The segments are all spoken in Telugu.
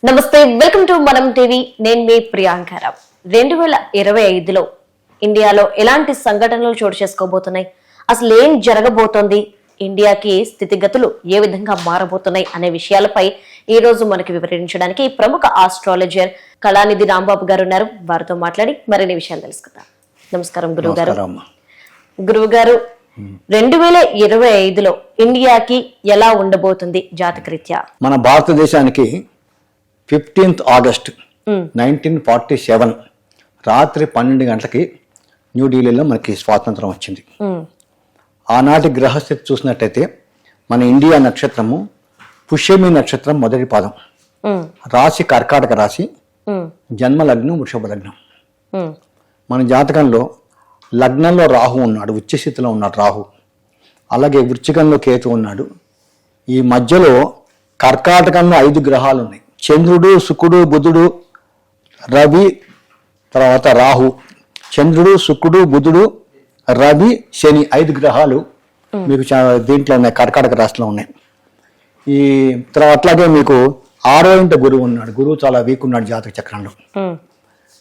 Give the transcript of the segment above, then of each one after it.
నమస్తే, వెల్కమ్ టు మనం టీవీ. నేను మీ ప్రియాంకారావు. 2025లో ఇండియాలో ఎలాంటి సంఘటనలు చోటు చేసుకోబోతున్నాయి, అసలు ఏం జరగబోతోంది, ఇండియాకి స్థితిగతులు ఏ విధంగా మారబోతున్నాయి అనే విషయాలపై ఈ రోజు మనకి వివరించడానికి ప్రముఖ ఆస్ట్రాలజర్ కళానిధి రాంబాబు గారు ఉన్నారు. వారితో మాట్లాడి మరిన్ని విషయాలు తెలుసుకుందాం. నమస్కారం గురువు గారు. గురువు గారు, 2025లో ఇండియాకి ఎలా ఉండబోతుంది జాతకరీత్యా? మన భారతదేశానికి 15th August 1947 రాత్రి 12 గంటలకి న్యూఢిల్లీలో మనకి స్వాతంత్రం వచ్చింది. ఆనాటి గ్రహస్థితి చూసినట్టయితే మన ఇండియా నక్షత్రము పుష్యమి నక్షత్రం మొదటి పాదం, రాశి కర్కాటక రాశి, జన్మ లగ్నం వృషభ లగ్నం. మన జాతకంలో లగ్నంలో రాహు ఉన్నాడు, ఉచ్చస్థితిలో ఉన్నాడు రాహు. అలాగే వృశ్చికంలో కేతు ఉన్నాడు. ఈ మధ్యలో కర్కాటకంలో 5 గ్రహాలు ఉన్నాయి. చంద్రుడు, శుక్రుడు, బుధుడు, రవి, తర్వాత రాహు. చంద్రుడు, శుక్రుడు, బుధుడు, రవి, శని 5 గ్రహాలు మీకు దీంట్లో ఉన్నాయి, కర్కాటక రాశిలో ఉన్నాయి. ఈ తర్వాత అట్లాగే మీకు 6వ ఇంట గురువు ఉన్నాడు. గురువు చాలా వీక్ ఉన్నాడు జాతక చక్రంలో.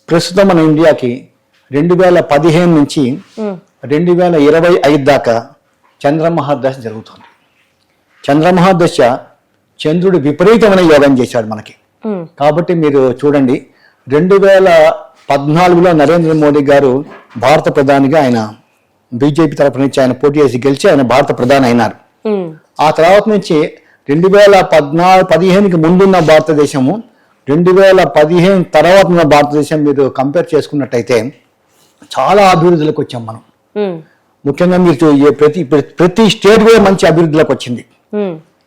ప్రస్తుతం మన ఇండియాకి 2015 నుంచి 2025 దాకా చంద్రమహాదశ జరుగుతుంది. చంద్రమహాదశ చంద్రుడు విపరీతమైన యోగం చేశాడు మనకి. కాబట్టి మీరు చూడండి, 2014లో నరేంద్ర మోడీ గారు భారత ప్రధానిగా ఆయన బీజేపీ తరఫు నుంచి ఆయన పోటీ చేసి గెలిచి ఆయన భారత ప్రధాని అయినారు. ఆ తర్వాత నుంచి 2015కి ముందున్న భారతదేశము 2015 తర్వాత ఉన్న భారతదేశం మీరు కంపేర్ చేసుకున్నట్టయితే చాలా అభివృద్ధిలోకి వచ్చాం మనం. ముఖ్యంగా మీరు ప్రతి స్టేట్ కూడా మంచి అభివృద్ధిలోకి వచ్చింది.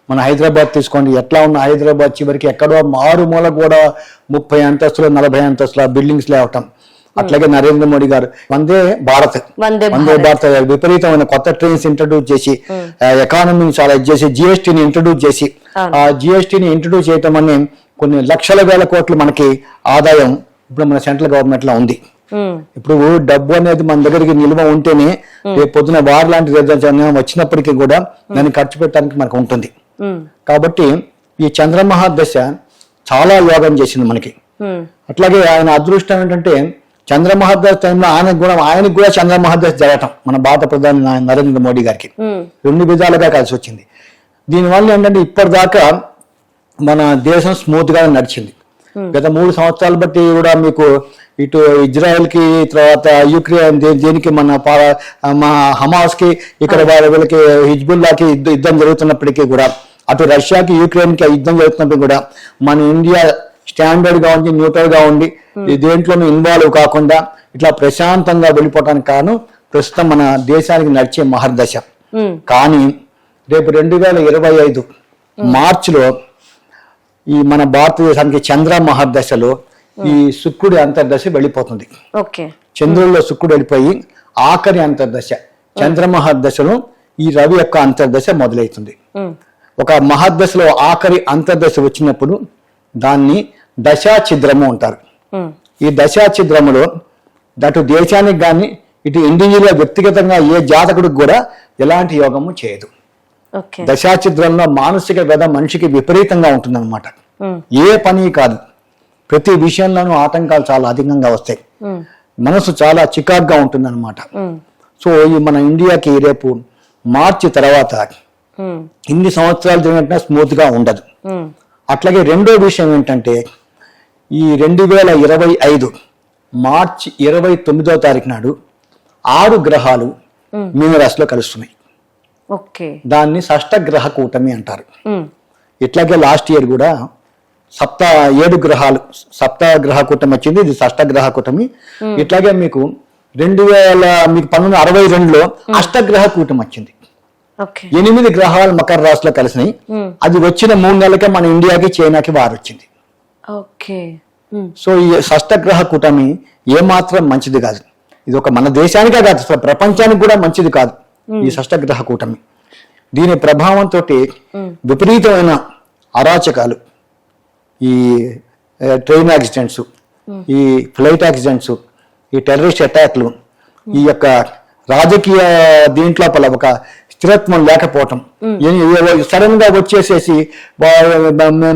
మన హైదరాబాద్ తీసుకోండి, ఎట్లా ఉన్న హైదరాబాద్ చివరికి ఎక్కడో మారుమూల కూడా 30 అంతస్తులు 40 అంతస్తుల బిల్డింగ్స్ లేవటం. అట్లాగే నరేంద్ర మోడీ గారు వందే భారత్ విపరీతమైన కొత్త ట్రైన్స్ ఇంట్రడ్యూస్ చేసి ఎకానమీని చాలా చేసి జిఎస్టీని ఇంట్రడ్యూస్ చేసి ఆ జిఎస్టీని ఇంట్రడ్యూస్ చేయటం అనే కొన్ని లక్షల వేల కోట్లు మనకి ఆదాయం ఇప్పుడు మన సెంట్రల్ గవర్నమెంట్ లో ఉంది. ఇప్పుడు డబ్బు అనేది మన దగ్గరికి నిల్వ ఉంటేనే రేపు పొద్దున వారు లాంటి వచ్చినప్పటికీ కూడా దాన్ని ఖర్చు పెట్టడానికి మనకు ఉంటుంది. కాబట్టి ఈ చంద్రమహాదశ చాలా యోగం చేసింది మనకి. అట్లాగే ఆయన అదృష్టం ఏంటంటే చంద్రమహాదశ టైంలో ఆయనకు కూడా చంద్రమహాదశ జరగటం మన భారత ప్రధాని నరేంద్ర మోడీ గారికి 2 విధాలుగా కలిసి వచ్చింది. దీనివల్ల ఏంటంటే ఇప్పటిదాకా మన దేశం స్మూత్ గా నడిచింది. గత 3 సంవత్సరాలు బట్టి కూడా మీకు ఇటు ఇజ్రాయెల్ కి, తర్వాత యుక్రెయిన్, దీనికి మన హమాస్ కి, ఇక్కడ వీళ్ళకి హిజ్బుల్లాకి యుద్ధం జరుగుతున్నప్పటికీ కూడా, అటు రష్యాకి యుక్రెయిన్ కి యుద్ధం జరుగుతున్నప్పుడు కూడా మన ఇండియా స్టాండర్డ్ గా ఉండి న్యూట్రల్ గా ఉండి దేంట్లోనూ ఇన్వాల్వ్ కాకుండా ఇట్లా ప్రశాంతంగా వెళ్ళిపోవటానికి కారణం ప్రస్తుతం మన దేశానికి నడిచే మహర్దశ. కానీ రేపు 2025 మార్చిలో ఈ మన భారతదేశానికి చంద్ర మహర్దశలో ఈ శుక్రుడి అంతర్దశ వెళ్ళిపోతుంది. చంద్రుల్లో శుక్రుడు వెళ్ళిపోయి ఆఖరి అంతర్దశ చంద్రమహర్దశలో ఈ రవి యొక్క అంతర్దశ మొదలవుతుంది. ఒక మహర్దశలో ఆఖరి అంతర్దశ వచ్చినప్పుడు దాన్ని దశాఛిద్రము అంటారు. ఈ దశాఛిద్రములో అటు దేశానికి కానీ ఇటు ఇండివిజువల్ వ్యక్తిగతంగా ఏ జాతకుడికి కూడా ఎలాంటి యోగము చేయదు. దశాఛిద్రంలో మానసిక వ్యధ మనిషికి విపరీతంగా ఉంటుందన్నమాట. ఏ పని కాదు, ప్రతి విషయంలోనూ ఆటంకాలు చాలా అధికంగా వస్తాయి. మనసు చాలా చికాగ్గా ఉంటుందన్నమాట. సో ఈ మన ఇండియాకి రేపు మార్చి తర్వాత ఇన్ని సంవత్సరాలు జరిగినట్టు స్మూత్ గా ఉండదు. అట్లాగే రెండో విషయం ఏంటంటే ఈ 2025 మార్చి 29వ తారీఖు నాడు 6 గ్రహాలు మీనరాశిలో కలుస్తున్నాయి. దాన్ని షష్టగ్రహ కూటమి అంటారు. ఇట్లాగే లాస్ట్ ఇయర్ కూడా 7 గ్రహాలు సప్తగ్రహ కూటమి వచ్చింది, ఇది షష్టగ్రహ కూటమి. ఇట్లాగే మీకు 1962లో అష్టగ్రహ కూటమి వచ్చింది. 8 గ్రహాలు మకర రాశిలో కలిసినాయి. అది వచ్చిన 3 నెలలకే మన ఇండియాకి చైనాకి వారు వచ్చింది. సో ఈ షష్టగ్రహ కూటమి ఏమాత్రం మంచిది కాదు. ఇది ఒక మన దేశానికే కాదు, ప్రపంచానికి కూడా మంచిది కాదు ఈ షష్టగ్రహ కూటమి. దీని ప్రభావంతో విపరీతమైన అరాచకాలు, ఈ ట్రైన్ యాక్సిడెంట్స్, ఈ ఫ్లైట్ యాక్సిడెంట్స్, ఈ టెర్రరిస్ట్ అటాక్లు, ఈ యొక్క రాజకీయ దీంట్లో ఒక స్థిరత్వం లేకపోవటం, సడన్ గా వచ్చేసేసి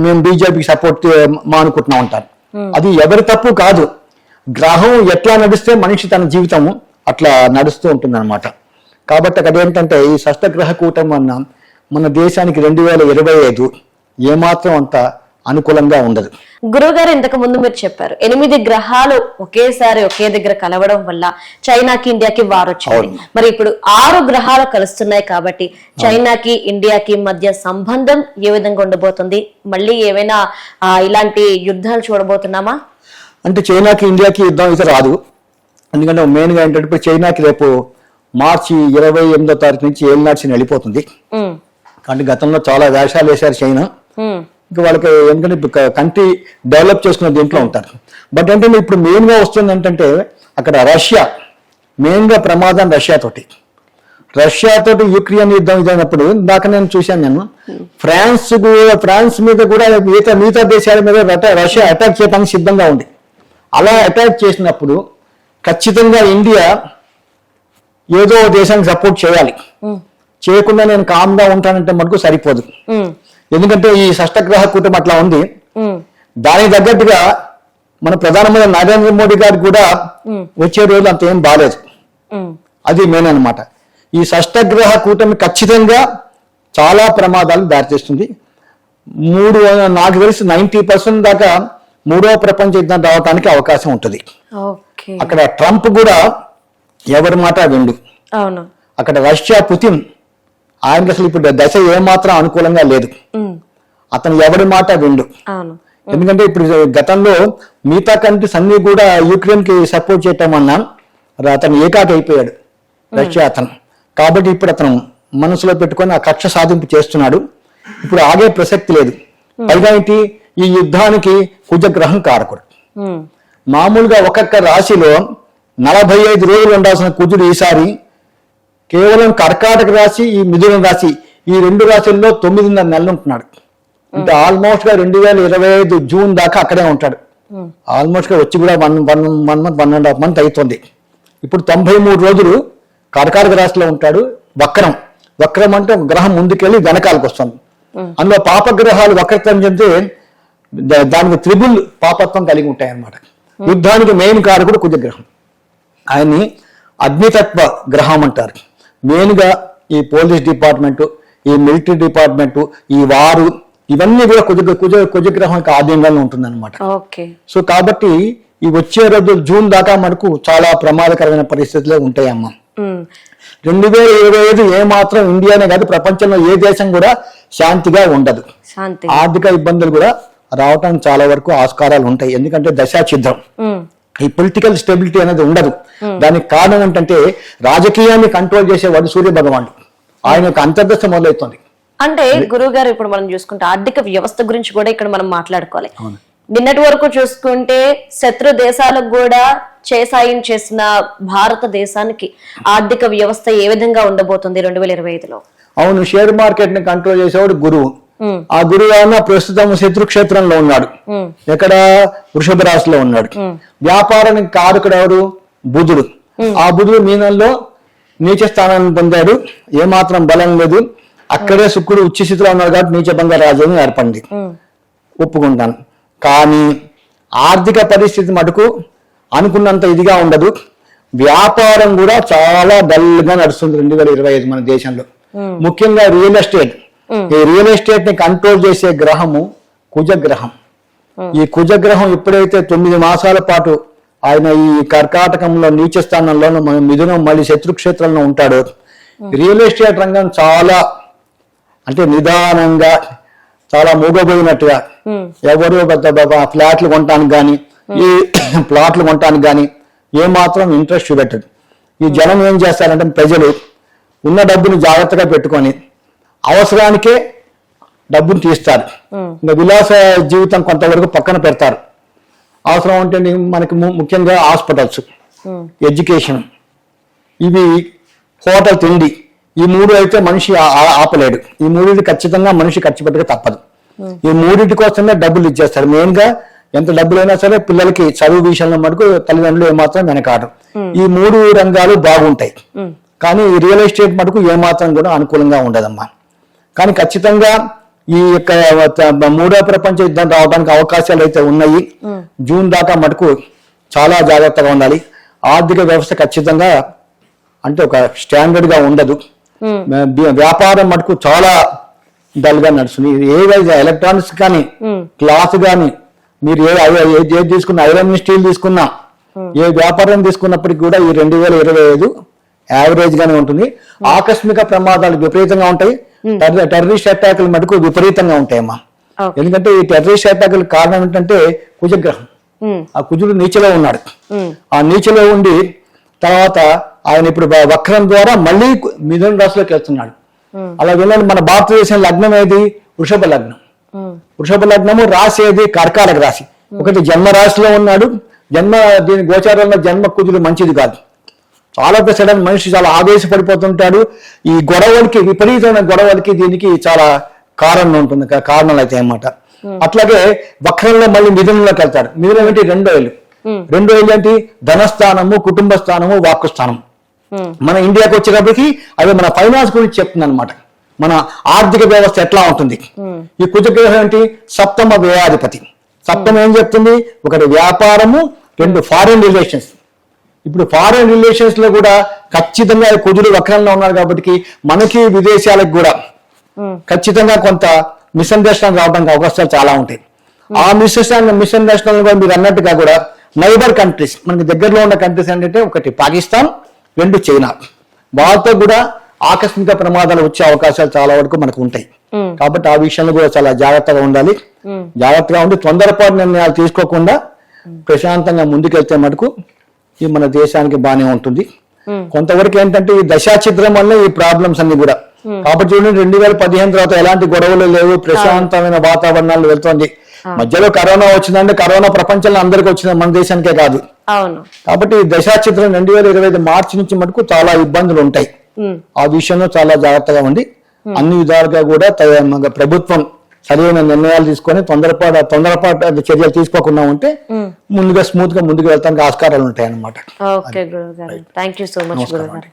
మేము బీజేపీకి సపోర్ట్ మానుకుంటున్నాం అంటారు. అది ఎవరి తప్పు కాదు. గ్రహం ఎట్లా నడిస్తే మనిషి తన జీవితము అట్లా నడుస్తూ ఉంటుంది అనమాట. కాబట్టి అక్కడ ఏంటంటే ఈ షష్టగ్రహ కూటమి వలన మన దేశానికి 2025 ఏమాత్రం అంత అనుకూలంగా ఉండదు. గురువుగారు, ఇంతకు ముందు మీరు చెప్పారు 8 గ్రహాలు ఒకేసారి ఒకే దగ్గర కలవడం వల్ల చైనాకి ఇండియాకి వార్ వచ్చింది. మరి ఇప్పుడు 6 గ్రహాలు కలుస్తున్నాయి కాబట్టి చైనాకి ఇండియాకి మధ్య సంబంధం ఏ విధంగా ఉండబోతుంది? మళ్ళీ ఏమైనా ఇలాంటి యుద్ధాలు చూడబోతున్నామా? అంటే చైనాకి ఇండియాకి యుద్ధం అయితే రాదు. ఎందుకంటే మెయిన్ గా ఏంటంటే ఇప్పుడు చైనాకి రేపు మార్చి 28వ తారీఖు నుంచి ఏలినాటి వెళ్ళిపోతుంది. కాబట్టి గతంలో చాలా వేషాలు వేశారు చైనా. ఇంకా వాళ్ళకి ఎందుకంటే కంట్రీ డెవలప్ చేసుకున్న దీంట్లో ఉంటారు. బట్ ఏంటంటే ఇప్పుడు మెయిన్ గా వస్తుంది ఏంటంటే అక్కడ రష్యా మెయిన్ గా ప్రమాదం రష్యా తోటి యుక్రెయిన్ యుద్ధం ఇదైనప్పుడు ఇందాక నేను చూశాను. ఫ్రాన్స్ మీద కూడా మిగతా దేశాల మీద రష్యా అటాక్ చేయడానికి సిద్ధంగా ఉంది. అలా అటాక్ చేసినప్పుడు ఖచ్చితంగా ఇండియా ఏదో దేశానికి సపోర్ట్ చేయాలి. చేయకుండా నేను కామ్గా ఉంటానంటే మనకు సరిపోదు. ఎందుకంటే ఈ షష్టగ్రహ కూటమి అట్లా ఉంది. దానికి తగ్గట్టుగా మన ప్రధానమంత్రి నరేంద్ర మోడీ గారు కూడా వచ్చే రోజులు అంత ఏం బాలేదు. అది మెయిన్ అనమాట. ఈ షష్టగ్రహ కూటమి ఖచ్చితంగా చాలా ప్రమాదాలు దారితీస్తుంది. నాకు తెలిసి 90% దాకా 3వ ప్రపంచ యుద్ధం రావడానికి అవకాశం ఉంటుంది. అక్కడ ట్రంప్ కూడా ఎవరి మాట విండు. అక్కడ రష్యా పుతిన్ ఆయనకి అసలు ఇప్పుడు దశ ఏమాత్రం అనుకూలంగా లేదు. అతను ఎవరి మాట విండు. ఎందుకంటే ఇప్పుడు గతంలో మిగతా కంట్రీస్ అన్ని కూడా యుక్రెయిన్ కి సపోర్ట్ చేయటం అన్నా అతను ఏకాకి అయిపోయాడు రష్యా అతను. కాబట్టి ఇప్పుడు అతను మనసులో పెట్టుకొని ఆ కక్ష సాధింపు చేస్తున్నాడు. ఇప్పుడు ఆగే ప్రసక్తి లేదు. పైగా ఏంటి, ఈ యుద్ధానికి కుజగ్రహం కారకుడు. మామూలుగా ఒక్కొక్క రాశిలో 45 రోజులు ఉండాల్సిన కుజుడు ఈసారి కేవలం కర్కాటక రాశి, ఈ మిథున రాశి, ఈ 2 రాశుల్లో 9.5 నెలలు ఉంటున్నాడు. అంటే ఆల్మోస్ట్ గా 2025 జూన్ దాకా అక్కడే ఉంటాడు. ఆల్మోస్ట్ గా వచ్చి కూడా 1.5 మంత్ అవుతుంది. ఇప్పుడు 93 రోజులు కర్కాటక రాశిలో ఉంటాడు. వక్రం అంటే గ్రహం ముందుకెళ్ళి వెనకాలకు వస్తుంది. అందులో పాపగ్రహాలు వక్రత్వం చెందితే దానికి త్రిబుల్ పాపత్వం కలిగి ఉంటాయి అన్నమాట. యుద్ధానికి మెయిన్ కారకుడు కుజగ్రహం. ఆయన్ని అగ్నితత్వ గ్రహం అంటారు. మెయిన్ గా ఈ పోలీస్ డిపార్ట్మెంట్, ఈ మిలిటరీ డిపార్ట్మెంట్, ఈ వారు ఇవన్నీ కూడా కుజగ్రహం యొక్క ఆధీనంలో ఉంటుంది అనమాట. సో కాబట్టి ఈ వచ్చే రోజు జూన్ దాకా మనకు చాలా ప్రమాదకరమైన పరిస్థితులు ఉంటాయమ్మా. 2025 ఏమాత్రం ఇండియానే కాదు ప్రపంచంలో ఏ దేశం కూడా శాంతిగా ఉండదు. ఆర్థిక ఇబ్బందులు కూడా రావటానికి చాలా వరకు ఆస్కారాలు ఉంటాయి. ఎందుకంటే దశాఛిద్రం, ఈ పొలిటికల్ స్టెబిలిటీ అనేది ఉండదు. దానికి కారణం ఏంటంటే రాజకీయాన్ని కంట్రోల్ చేసేవాడు సూర్య భగవానుడు. ఆయన యొక్క అంతర్దశ మొదలవుతుంది. అంటే గురువు గారు, ఇప్పుడు మనం చూసుకుంటే ఆర్థిక వ్యవస్థ గురించి కూడా ఇక్కడ మనం మాట్లాడుకోవాలి. నిన్నటి వరకు చూసుకుంటే శత్రు దేశాలకు కూడా చేసాయం చేసిన భారతదేశానికి ఆర్థిక వ్యవస్థ ఏ విధంగా ఉండబోతుంది 2025లో? అవును, షేర్ మార్కెట్ ని కంట్రోల్ చేసేవాడు గురువు. ఆ గురువు అన్న ప్రస్తుతం శత్రుక్షేత్రంలో ఉన్నాడు. ఎక్కడ? వృషభ రాశిలో ఉన్నాడు. వ్యాపారానికి కారకుడు ఎవరు? బుధుడు. ఆ బుధుడు మీనంలో నీచ స్థానాన్ని పొందాడు. ఏమాత్రం బలం లేదు. అక్కడే శుక్రుడు ఉచ్చ స్థితిలో ఉన్నాడు కాబట్టి నీచభంగ రాజ్యం ఏర్పడింది. ఒప్పుకుంటాను. కానీ ఆర్థిక పరిస్థితి మటుకు అనుకున్నంత ఇదిగా ఉండదు. వ్యాపారం కూడా చాలా డల్ గా నడుస్తుంది 2025 మన దేశంలో. ముఖ్యంగా రియల్ ఎస్టేట్. ఈ రియల్ ఎస్టేట్ ని కంట్రోల్ చేసే గ్రహము కుజగ్రహం. ఈ కుజగ్రహం ఎప్పుడైతే 9 మాసాల పాటు ఆయన ఈ కర్కాటకంలో నీచ స్థానంలో మిథునం మళ్ళీ శత్రుక్షేత్రంలో ఉంటాడో రియల్ ఎస్టేట్ రంగం చాలా అంటే నిదానంగా చాలా మూగబోయినట్టుగా ఎవరు ఫ్లాట్లు కొనటానికి కానీ ఈ ప్లాట్లు కొనటానికి కానీ ఏమాత్రం ఇంట్రెస్ట్ చూపెట్టదు. ఈ జనం ఏం చేస్తారంటే ప్రజలు ఉన్న డబ్బుని జాగ్రత్తగా పెట్టుకొని అవసరానికే డబ్బును తీస్తారు. ఇంకా విలాస జీవితం కొంతవరకు పక్కన పెడతారు. అవసరం అంటే మనకి ముఖ్యంగా హాస్పిటల్స్, ఎడ్యుకేషన్, ఇవి హోటల్, తిండి, ఈ 3 అయితే మనిషి ఆపలేడు. ఈ 3 ఖచ్చితంగా మనిషి ఖర్చు పెట్టక తప్పదు. ఈ 3 కోసమే డబ్బులు ఇచ్చేస్తారు. మెయిన్ గా ఎంత డబ్బులైనా సరే పిల్లలకి చదువు విషయంలో మటుకు తల్లిదండ్రులు ఏమాత్రం వెనకాడరు. ఈ 3 రంగాలు బాగుంటాయి. కానీ ఈ రియల్ ఎస్టేట్ మటుకు ఏమాత్రం కూడా అనుకూలంగా ఉండదమ్మా. కానీ ఖచ్చితంగా ఈ యొక్క మూడో ప్రపంచ యుద్ధం రావడానికి అవకాశాలు అయితే ఉన్నాయి. జూన్ దాకా మటుకు చాలా జాగ్రత్తగా ఉండాలి. ఆర్థిక వ్యవస్థ ఖచ్చితంగా అంటే ఒక స్టాండర్డ్ గా ఉండదు. వ్యాపారం మటుకు చాలా డల్ గా నడుస్తుంది. ఏవైతే ఎలక్ట్రానిక్స్ కానీ క్లాత్ కానీ మీరు ఏది తీసుకున్న ఐరన్ స్టీల్ తీసుకున్నా ఏ వ్యాపారం తీసుకున్నప్పటికీ కూడా ఈ 2025 యావరేజ్ గానే ఉంటుంది. ఆకస్మిక ప్రమాదాలు విపరీతంగా ఉంటాయి. టెర్రరిస్ట్ అటాకులు మటుకు విపరీతంగా ఉంటాయమ్మా. ఎందుకంటే ఈ టెర్రరిస్ట్ అటాకుల కారణం ఏంటంటే కుజగ్రహం. ఆ కుజుడు నీచలో ఉన్నాడు. ఆ నీచలో ఉండి తర్వాత ఆయన ఇప్పుడు వక్రం ద్వారా మళ్ళీ మిథున రాశిలోకి వెళ్తున్నాడు. అలా వెళ్ళాలి. మన భారతదేశం లగ్నం ఏది? వృషభ లగ్నం. వృషభ లగ్నము రాశి ఏది? కర్కాటక రాశి. ఒకటి జన్మ రాశిలో ఉన్నాడు. దీని గోచారంలో జన్మ కుజుడు మంచిది కాదు. చాలా సడన్ మనిషి చాలా ఆవేశపడిపోతుంటాడు. ఈ గొడవలకి విపరీతమైన గొడవలకి దీనికి చాలా కారణం ఉంటుంది. కారణాలు అయితే అన్నమాట. అట్లాగే వక్రంలో మళ్ళీ మిథునంలోకి వెళ్తాడు. మిథునం ఏంటి? రెండో ఇల్లు ఏంటి? ధనస్థానము, కుటుంబ స్థానము, వాక్కు స్థానం. మన ఇండియాకి వచ్చేటప్పటికి అవి మన ఫైనాన్స్ గురించి చెప్తుంది అనమాట. మన ఆర్థిక వ్యవస్థ ఎట్లా ఉంటుంది. ఈ కుజగ్రహం ఏంటి? సప్తమ వ్యయాధిపతి. సప్తమం ఏం చెప్తుంది? ఒకటి వ్యాపారము, రెండు ఫారిన్ రిలేషన్స్. ఇప్పుడు ఫారిన్ రిలేషన్స్ లో కూడా ఖచ్చితంగా కుజుడు వక్రంలో ఉన్నారు కాబట్టి మనకి విదేశాలకు కూడా ఖచ్చితంగా కొంత మిస్అండర్స్టాండింగ్ రావడానికి అవకాశాలు చాలా ఉంటాయి. ఆ మిస్అండర్స్టాండింగ్ కూడా మీరు అన్నట్టుగా కూడా నైబర్ కంట్రీస్, మనకి దగ్గరలో ఉన్న కంట్రీస్ ఏంటంటే ఒకటి పాకిస్తాన్, రెండు చైనా, వాళ్ళతో కూడా ఆకస్మిక ప్రమాదాలు వచ్చే అవకాశాలు చాలా వరకు మనకు ఉంటాయి. కాబట్టి ఆ విషయంలో కూడా చాలా జాగ్రత్తగా ఉండాలి. జాగ్రత్తగా ఉండి తొందరపాటు నిర్ణయాలు తీసుకోకుండా ప్రశాంతంగా ముందుకెళ్తే మటుకు ఈ మన దేశానికి బాగానే ఉంటుంది. కొంతవరకు ఏంటంటే ఈ దశాచిత్రం వల్ల ఈ ప్రాబ్లమ్స్ అన్ని కూడా. కాబట్టి చూడండి 2015 తర్వాత ఎలాంటి గొడవలు లేవు, ప్రశాంతమైన వాతావరణాలు వెళ్తుంది. మధ్యలో కరోనా వచ్చిందంటే కరోనా ప్రపంచంలో అందరికీ వచ్చింది, మన దేశానికే కాదు. కాబట్టి ఈ దశాచిత్రం 2025 మార్చి నుంచి మటుకు చాలా ఇబ్బందులు ఉంటాయి. ఆ విషయంలో చాలా జాగ్రత్తగా ఉంది. అన్ని విధాలుగా కూడా ప్రభుత్వం సరైన నిర్ణయాలు తీసుకొని తొందరపాటు చర్యలు తీసుకోకుండా ఉంటే ముందుగా స్మూత్ గా ముందుకు వెళ్తానికి ఆస్కారాలు ఉంటాయి అన్నమాట. ఓకే గురువు గారు, థ్యాంక్ యూ సో మచ్ గురువు గారు.